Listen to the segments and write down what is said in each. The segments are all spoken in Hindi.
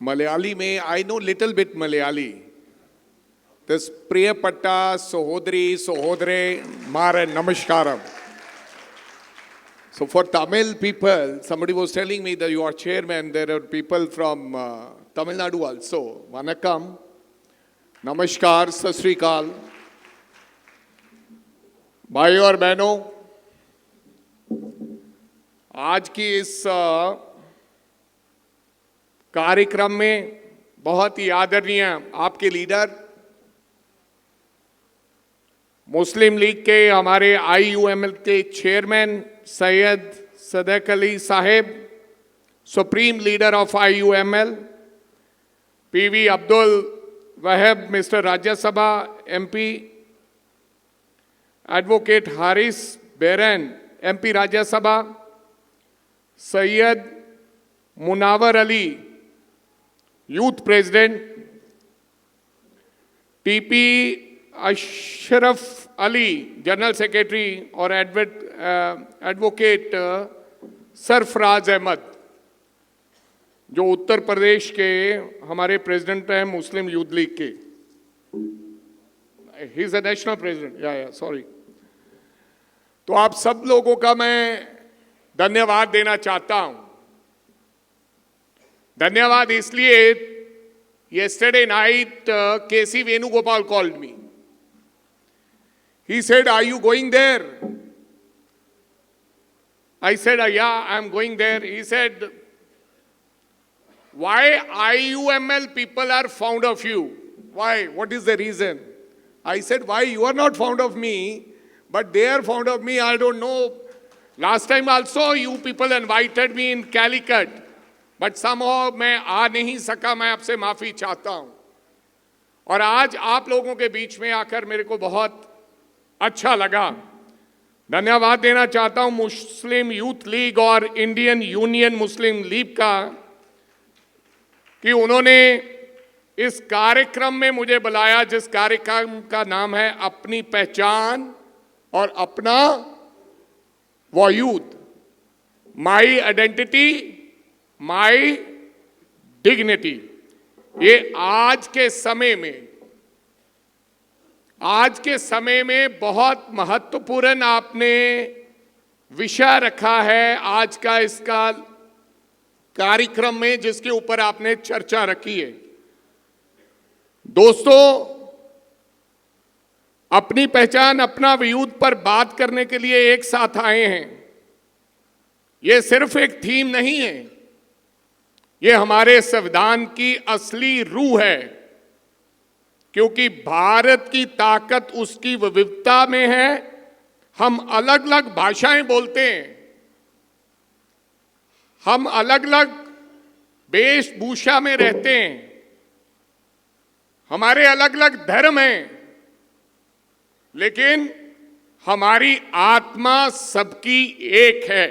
Malayali में I know little bit Malayali. This Priyapatta Sahodri Sahodre Mara Namaskaram. So for Tamil people, somebody was telling me that you are chairman. There are people from Tamil Nadu also. Vanakkam, Namaskar, Sat Sri Akal. भाई और बहनों, आज की इस कार्यक्रम में बहुत ही आदरणीय आपके लीडर, मुस्लिम लीग के हमारे IUML के chairman Syed Sadiq Ali Saheb, supreme leader of IUML, PV Abdul Wahab mister Rajya Sabha MP, advocate Haris Beeran MP Rajya Sabha, Syed Munawar Ali youth president, TP Ashraf Ali general secretary और एडवोकेट सरफराज अहमद जो उत्तर प्रदेश के हमारे प्रेसिडेंट हैं मुस्लिम यूथ लीग के. He is a national president. या सॉरी. तो आप सब लोगों का मैं धन्यवाद देना चाहता हूं. धन्यवाद इसलिए, yesterday night KC Venugopal called me. He said, "Are you going there?" I said, "Yeah, I'm going there." He said, "Why IUML people are fond of you? Why? What is the reason?" I said, "Why you are not fond of me, but they are fond of me, I don't know. Last time also you people invited me in Calicut, but somehow मैं आ नहीं सका. मैं आपसे माफी चाहता हूं. और आज आप लोगों के बीच में आकर मेरे को बहुत अच्छा लगा. धन्यवाद देना चाहता हूं मुस्लिम यूथ लीग और इंडियन यूनियन मुस्लिम लीग का कि उन्होंने इस कार्यक्रम में मुझे बुलाया, जिस कार्यक्रम का नाम है अपनी पहचान और अपना वयूद, माई आइडेंटिटी माई डिग्निटी. ये आज के समय में बहुत महत्वपूर्ण आपने विषय रखा है आज का इसका कार्यक्रम में, जिसके ऊपर आपने चर्चा रखी है. दोस्तों, अपनी पहचान अपना वयूद पर बात करने के लिए एक साथ आए हैं. यह सिर्फ एक थीम नहीं है, यह हमारे संविधान की असली रूह है. क्योंकि भारत की ताकत उसकी विविधता में है. हम अलग अलग भाषाएं बोलते हैं, हम अलग अलग वेशभूषा में रहते हैं, हमारे अलग अलग धर्म हैं, लेकिन हमारी आत्मा सबकी एक है.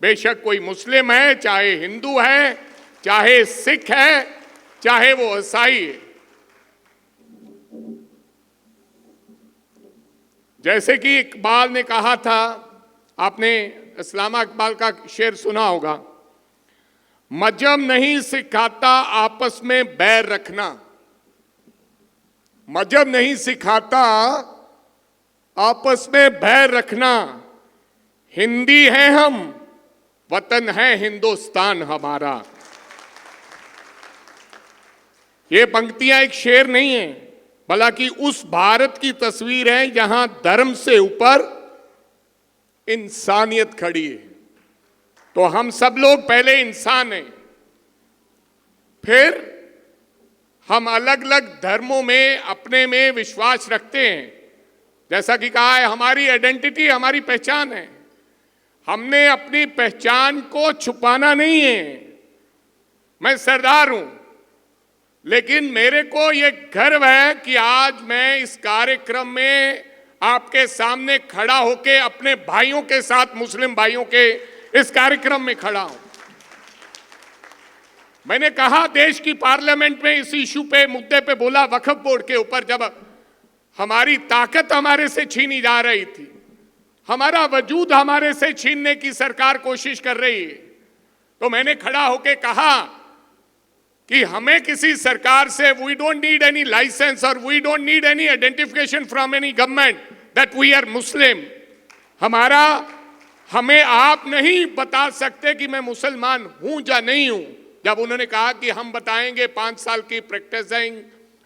बेशक कोई मुस्लिम है, चाहे हिंदू है, चाहे सिख है, चाहे वो ईसाई है. जैसे कि इकबाल ने कहा था, आपने अल्लामा इकबाल का शेर सुना होगा, मजहब नहीं सिखाता आपस में बैर रखना. मजहब नहीं सिखाता आपस में बैर रखना. हिंदी है हम, वतन है हिंदुस्तान हमारा. ये पंक्तियां एक शेर नहीं है, बल्कि उस भारत की तस्वीर है जहां धर्म से ऊपर इंसानियत खड़ी है. तो हम सब लोग पहले इंसान हैं, फिर हम अलग अलग धर्मों में अपने में विश्वास रखते हैं. जैसा कि कहा है, हमारी आइडेंटिटी हमारी पहचान है. हमने अपनी पहचान को छुपाना नहीं है. मैं सरदार हूं, लेकिन मेरे को ये गर्व है कि आज मैं इस कार्यक्रम में आपके सामने खड़ा होकर अपने भाइयों के साथ, मुस्लिम भाइयों के इस कार्यक्रम में खड़ा हूं. मैंने कहा देश की पार्लियामेंट में इस इशू पे, मुद्दे पे बोला, वक्फ बोर्ड के ऊपर, जब हमारी ताकत हमारे से छीनी जा रही थी, हमारा वजूद हमारे से छीनने की सरकार कोशिश कर रही है, तो मैंने खड़ा होकर कहा कि हमें किसी सरकार से we don't need any license और we don't need any identification from any government that we are Muslim. हमें आप नहीं बता सकते कि मैं मुसलमान हूं या नहीं हूं। जब उन्होंने कहा कि हम बताएंगे 5 साल की प्रैक्टिसिंग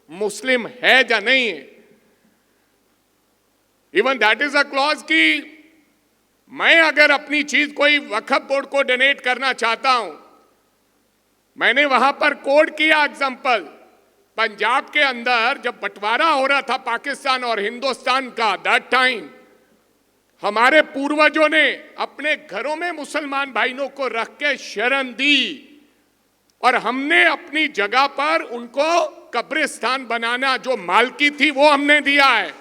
मुस्लिम है या नहीं है, even that is a clause कि मैं अगर अपनी चीज कोई वक्फ बोर्ड को डोनेट करना चाहता हूं, मैंने वहां पर कोड किया एग्जांपल। पंजाब के अंदर जब बंटवारा हो रहा था पाकिस्तान और हिंदुस्तान का, दैट टाइम हमारे पूर्वजों ने अपने घरों में मुसलमान भाइयों को रख के शरण दी और हमने अपनी जगह पर उनको कब्रिस्तान बनाना जो मालकी थी वो हमने दिया है।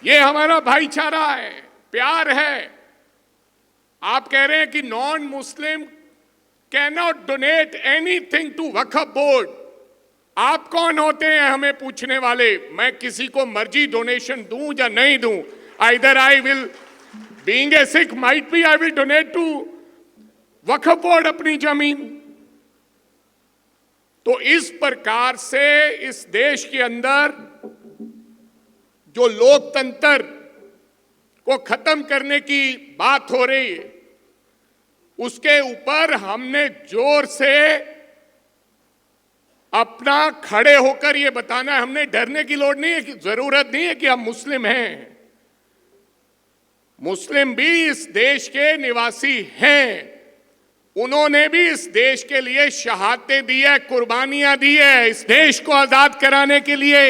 ये हमारा भाईचारा है, प्यार है। आप कह रहे हैं कि non Muslim can not donate anything to Waqf board. आप कौन होते हैं हमें पूछने वाले? मैं किसी को मर्जी डोनेशन दूं या नहीं दूं। Either I will, being a Sikh, might be I will donate to Waqf board अपनी जमीन। तो इस प्रकार से इस देश के अंदर जो लोकतंत्र को खत्म करने की बात हो रही है, उसके ऊपर हमने जोर से अपना खड़े होकर ये बताना है। हमने डरने की लोड़ नहीं है, कि जरूरत नहीं है कि हम मुस्लिम हैं। मुस्लिम भी इस देश के निवासी हैं, उन्होंने भी इस देश के लिए शहादतें दी है, कुर्बानियां दी है इस देश को आजाद कराने के लिए।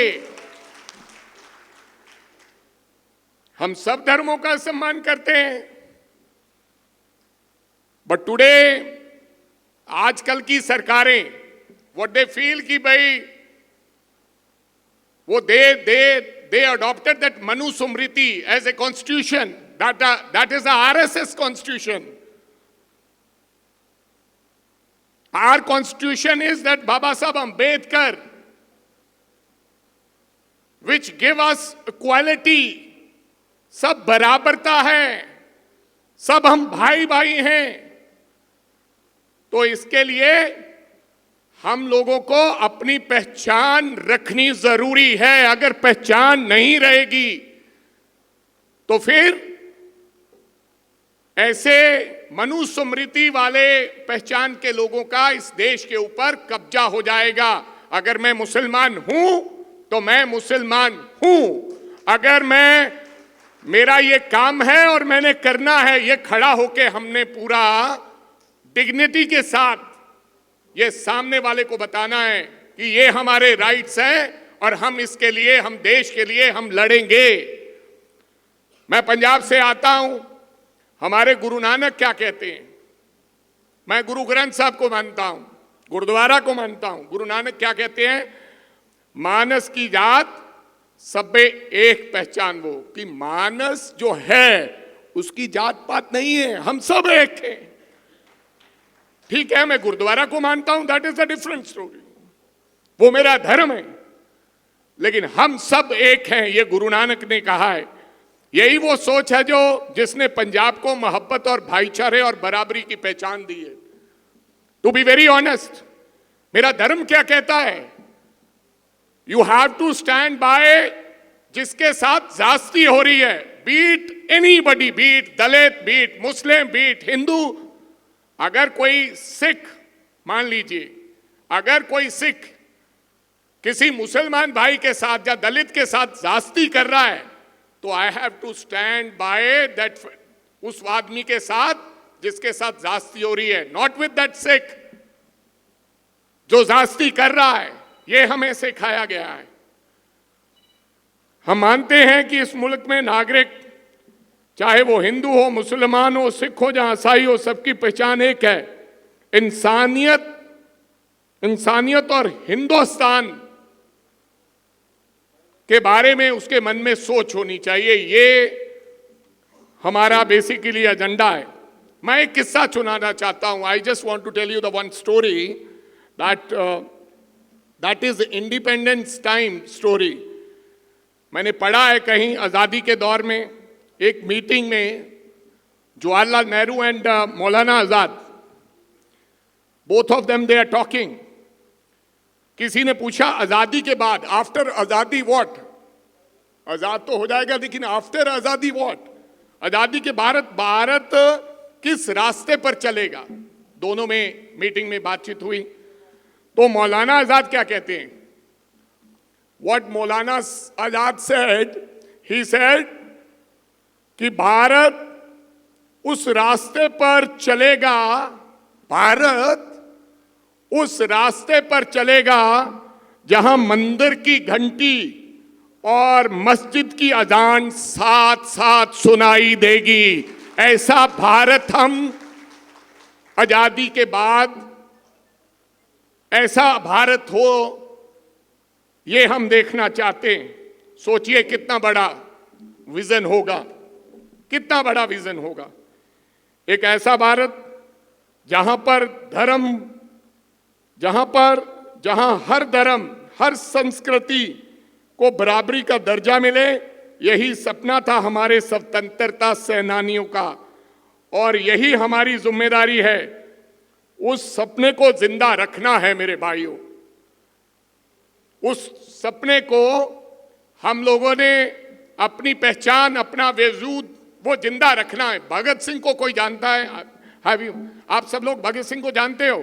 हम सब धर्मों का सम्मान करते हैं, बट टुडे आजकल की सरकारें व्हाट दे फील कि भाई वो they adopted that Manusmriti as a constitution, that is the RSS constitution. Our constitution is that Baba Saheb Ambedkar, which give us equality, सब बराबरता है, सब हम भाई भाई हैं। तो इसके लिए हम लोगों को अपनी पहचान रखनी जरूरी है। अगर पहचान नहीं रहेगी तो फिर ऐसे मनुस्मृति वाले पहचान के लोगों का इस देश के ऊपर कब्जा हो जाएगा। अगर मैं मुसलमान हूं तो मैं मुसलमान हूं। अगर मेरा ये काम है और मैंने करना है, ये खड़ा होके हमने पूरा डिग्निटी के साथ ये सामने वाले को बताना है कि ये हमारे राइट्स हैं और हम इसके लिए, हम देश के लिए हम लड़ेंगे। मैं पंजाब से आता हूं। हमारे गुरु नानक क्या कहते हैं? मैं गुरु ग्रंथ साहब को मानता हूं, गुरुद्वारा को मानता हूं। गुरु नानक क्या कहते हैं? मानस की जात सबे एक पहचान वो, कि मानस जो है उसकी जात पात नहीं है, हम सब एक हैं। ठीक है, मैं गुरुद्वारा को मानता हूं, that is a different story, वो मेरा धर्म है, लेकिन हम सब एक हैं, ये गुरु नानक ने कहा है। यही वो सोच है जो जिसने पंजाब को मोहब्बत और भाईचारे और बराबरी की पहचान दी है। टू बी वेरी ऑनेस्ट, मेरा धर्म क्या कहता है? You have to stand by जिसके साथ जास्ती हो रही है, beat anybody, beat Dalit, beat Muslim, beat Hindu. अगर कोई सिख, मान लीजिए, अगर कोई सिख किसी मुसलमान भाई के साथ या दलित के साथ जास्ती कर रहा है, तो I have to stand by that, उस आदमी के साथ जिसके साथ जास्ती हो रही है, नॉट विद दैट सिख जो जास्ती कर रहा है। ये हमें सिखाया गया है। हम मानते हैं कि इस मुल्क में नागरिक, चाहे वो हिंदू हो, मुसलमान हो, सिख हो, जहां ईसाई हो, सबकी पहचान एक है, इंसानियत और हिंदुस्तान के बारे में उसके मन में सोच होनी चाहिए। ये हमारा बेसिकली एजेंडा है। मैं एक किस्सा सुनाना चाहता हूं। I just want to tell you the one story that is independence time story. मैंने पढ़ा है कहीं, आजादी के दौर में एक मीटिंग में Jawaharlal Nehru and Maulana Azad, both of them they are talking, किसी ने पूछा आजादी के बाद, आफ्टर आजादी व्हाट? आजाद तो हो जाएगा, लेकिन आफ्टर आजादी व्हाट? आजादी के भारत किस रास्ते पर चलेगा? दोनों में मीटिंग में बातचीत हुई। तो मौलाना आजाद क्या कहते हैं? What Maulana Azad said, he said कि भारत उस रास्ते पर चलेगा, भारत उस रास्ते पर चलेगा जहां मंदिर की घंटी और मस्जिद की अजान साथ साथ सुनाई देगी। ऐसा भारत हम आजादी के बाद, ऐसा भारत हो, ये हम देखना चाहते हैं। सोचिए कितना बड़ा विजन होगा, कितना बड़ा विजन होगा। एक ऐसा भारत जहां पर धर्म, जहां हर धर्म, हर संस्कृति को बराबरी का दर्जा मिले। यही सपना था हमारे स्वतंत्रता सेनानियों का, और यही हमारी जिम्मेदारी है। उस सपने को जिंदा रखना है मेरे भाइयों। उस सपने को हम लोगों ने अपनी पहचान, अपना वजूद वो जिंदा रखना है। भगत सिंह को कोई जानता है? आप सब लोग भगत सिंह को जानते हो?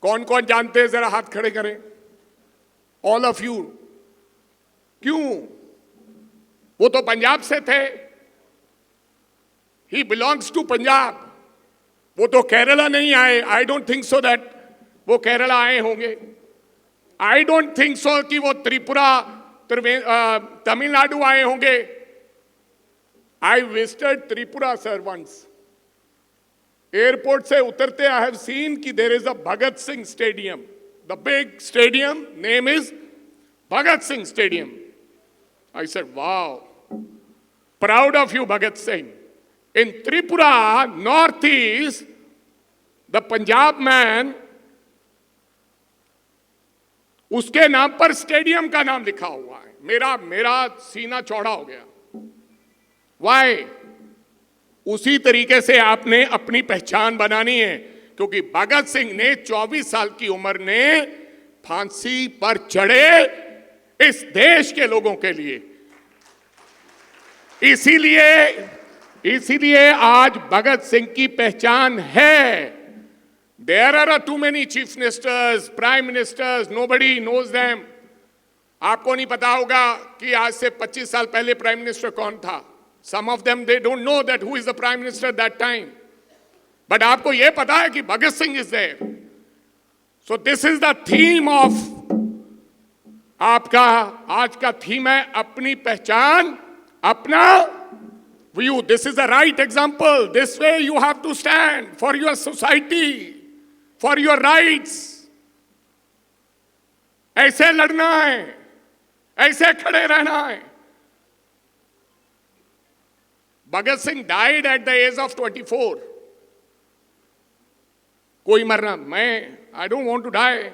कौन कौन जानते हैं? जरा हाथ खड़े करें। All of you. क्यों? वो तो पंजाब से थे। He belongs to Punjab. वो तो केरला नहीं आए। I don't think so that वो केरला आए होंगे। आई डोंट थिंक सो कि वो त्रिपुरा, तमिलनाडु आए होंगे। I visited Tripura sir once. Airport से उतरते आई हैव सीन कि there is a Bhagat Singh stadium, the big stadium, name is Bhagat Singh stadium. I said wow, proud of you Bhagat Singh. In Tripura, north east, the Punjab man, उसके नाम पर स्टेडियम का नाम लिखा हुआ है। मेरा सीना चौड़ा हो गया। वाई? उसी तरीके से आपने अपनी पहचान बनानी है, क्योंकि भगत सिंह ने 24 साल की उम्र ने फांसी पर चढ़े इस देश के लोगों के लिए। इसीलिए आज भगत सिंह की पहचान है। There are too many chief ministers, prime ministers, nobody knows them. आपको नहीं पता होगा कि आज से 25 साल पहले प्राइम मिनिस्टर कौन था। Some of them they don't know that who is the prime minister at that time. But आपको यह पता है कि Bhagat Singh is there. So this is the theme of आपका आज का थीम है अपनी पहचान, अपना view. This is the right example. This way you have to stand for your society, for your rights. ऐसे लड़ना है, ऐसे खड़े रहना है। Bhagat Singh died at the age of 24. कोई मरना, I don't want to die.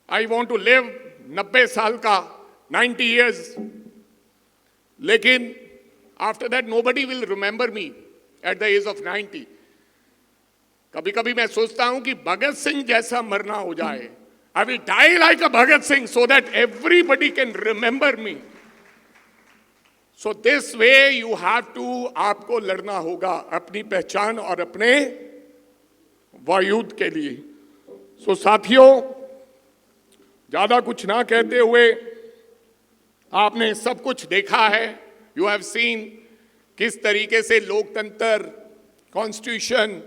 I want to live 90 साल का, 90 years. लेकिन after that nobody will remember me at the age of 90. कभी कभी मैं सोचता हूं कि भगत सिंह जैसा मरना हो जाए। I will die like a Bhagat Singh so that everybody can remember me. So this way you have to, आपको लड़ना होगा अपनी पहचान और अपने वजूद के लिए। So साथियों, ज्यादा कुछ ना कहते हुए, आपने सब कुछ देखा है। You have seen किस तरीके से लोकतंत्र, कॉन्स्टिट्यूशन,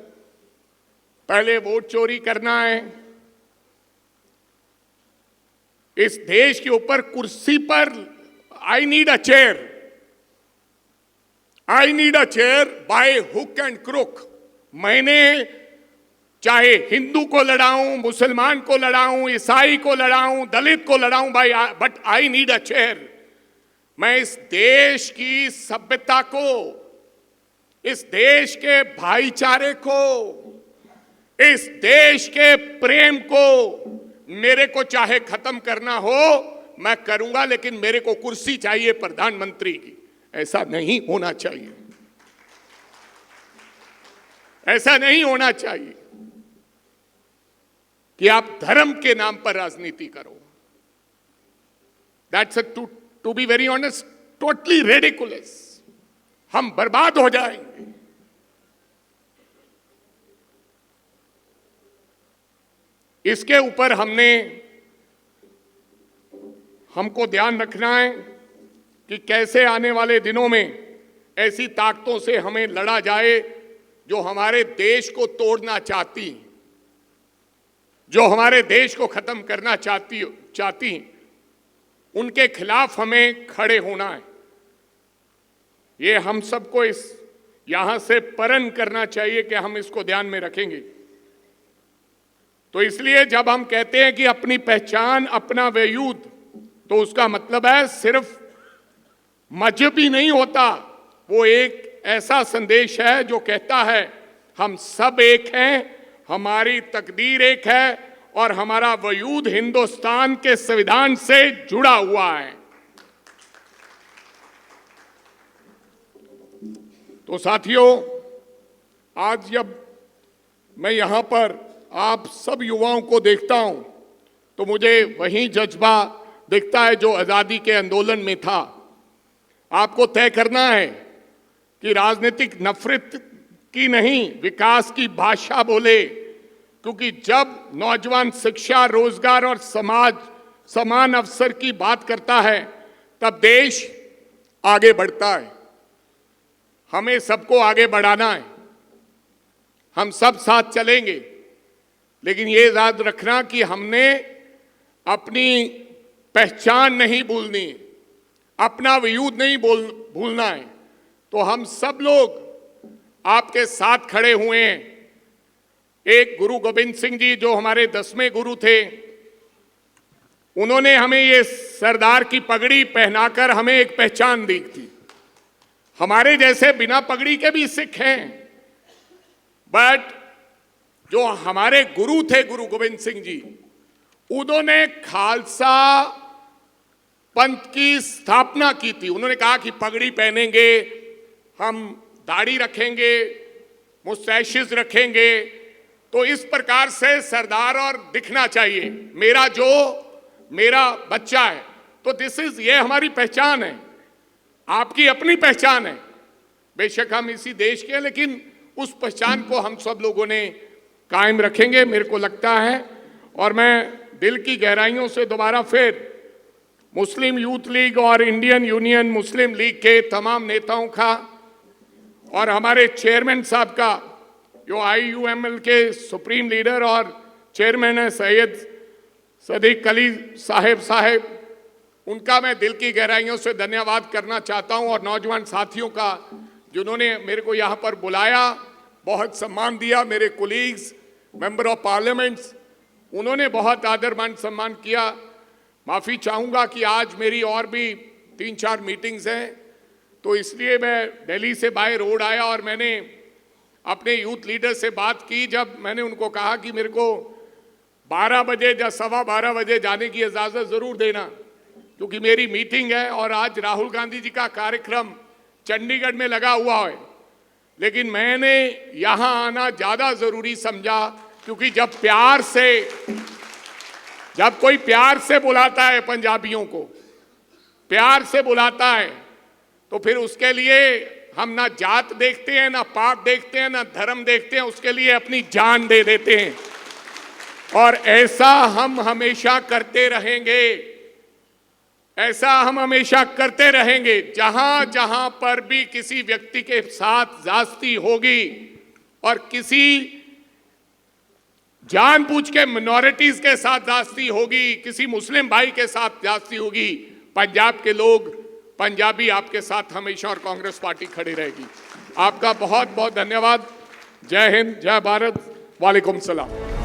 पहले वोट चोरी करना है, इस देश के ऊपर कुर्सी पर I need a chair, I need a chair by hook and crook. मैंने चाहे हिंदू को लड़ाऊं, मुसलमान को लड़ाऊं, ईसाई को लड़ाऊं, दलित को लड़ाऊं, but I need a chair. मैं इस देश की सभ्यता को, इस देश के भाईचारे को, इस देश के प्रेम को, मेरे को चाहे खत्म करना हो मैं करूंगा, लेकिन मेरे को कुर्सी चाहिए प्रधानमंत्री की। ऐसा नहीं होना चाहिए, ऐसा नहीं होना चाहिए। कि आप धर्म के नाम पर राजनीति करो। That's to be very honest totally ridiculous. हम बर्बाद हो जाएंगे। इसके ऊपर हमको ध्यान रखना है कि कैसे आने वाले दिनों में ऐसी ताकतों से हमें लड़ा जाए जो हमारे देश को तोड़ना चाहती, जो हमारे देश को खत्म करना चाहती, उनके खिलाफ हमें खड़े होना है। ये हम सबको यहां से प्रण करना चाहिए कि हम इसको ध्यान में रखेंगे। तो इसलिए जब हम कहते हैं कि अपनी पहचान अपना वयूद, तो उसका मतलब है सिर्फ मजहबी नहीं होता, वो एक ऐसा संदेश है जो कहता है हम सब एक हैं, हमारी तकदीर एक है और हमारा वजूद हिंदुस्तान के संविधान से जुड़ा हुआ है। तो साथियों, आज जब मैं यहां पर आप सब युवाओं को देखता हूं तो मुझे वही जज्बा दिखता है जो आजादी के आंदोलन में था। आपको तय करना है कि राजनीतिक नफरत की नहीं, विकास की भाषा बोले, क्योंकि जब नौजवान शिक्षा, रोजगार और समाज समान अवसर की बात करता है तब देश आगे बढ़ता है। हमें सबको आगे बढ़ाना है, हम सब साथ चलेंगे, लेकिन ये याद रखना कि हमने अपनी पहचान नहीं भूलनी, अपना वजूद नहीं भूलना है। तो हम सब लोग आपके साथ खड़े हुए हैं। एक गुरु गोविंद सिंह जी जो हमारे 10वें गुरु थे, उन्होंने हमें ये सरदार की पगड़ी पहनाकर हमें एक पहचान दी थी। हमारे जैसे बिना पगड़ी के भी सिख हैं, बट जो हमारे गुरु थे गुरु गोविंद सिंह जी, उन्होंने खालसा पंथ की स्थापना की थी। उन्होंने कहा कि पगड़ी पहनेंगे, हम दाढ़ी रखेंगे, मुस्टैशेस रखेंगे, तो इस प्रकार से सरदार और दिखना चाहिए, मेरा बच्चा है। तो ये हमारी पहचान है, आपकी अपनी पहचान है। बेशक हम इसी देश के हैं, लेकिन उस पहचान को हम सब लोगों ने कायम रखेंगे, मेरे को लगता है। और मैं दिल की गहराइयों से दोबारा फिर मुस्लिम यूथ लीग और इंडियन यूनियन मुस्लिम लीग के तमाम नेताओं का और हमारे चेयरमैन साहब का, जो IUML के सुप्रीम लीडर और चेयरमैन है सैयद सदीक अली साहब, उनका मैं दिल की गहराइयों से धन्यवाद करना चाहता हूं। और नौजवान साथियों का जिन्होंने मेरे को यहाँ पर बुलाया, बहुत सम्मान दिया, मेरे कोलीग्स, मेंबर ऑफ पार्लियामेंट्स, उन्होंने बहुत आदर मान सम्मान किया। माफ़ी चाहूँगा कि आज मेरी और भी 3-4 मीटिंग्स हैं, तो इसलिए मैं दिल्ली से बाय रोड आया और मैंने अपने यूथ लीडर से बात की। जब मैंने उनको कहा कि मेरे को 12 बजे या 12:15 बजे जाने की इजाज़त ज़रूर देना, क्योंकि मेरी मीटिंग है और आज राहुल गांधी जी का कार्यक्रम चंडीगढ़ में लगा हुआ है, लेकिन मैंने यहाँ आना ज़्यादा ज़रूरी समझा, क्योंकि जब कोई प्यार से बुलाता है, पंजाबियों को प्यार से बुलाता है, तो फिर उसके लिए हम ना जात देखते हैं, ना पात देखते हैं, ना धर्म देखते हैं, उसके लिए अपनी जान दे देते हैं। और ऐसा हम हमेशा करते रहेंगे, ऐसा हम हमेशा करते रहेंगे। जहां जहां पर भी किसी व्यक्ति के साथ ज्यादती होगी और किसी जानबूझ के मिनॉरिटीज के साथ ज्यादती होगी, किसी मुस्लिम भाई के साथ ज्यादती होगी, पंजाब के लोग, पंजाबी आपके साथ हमेशा और कांग्रेस पार्टी खड़ी रहेगी। आपका बहुत बहुत धन्यवाद। जय हिंद, जय भारत, वालेकुम सलाम।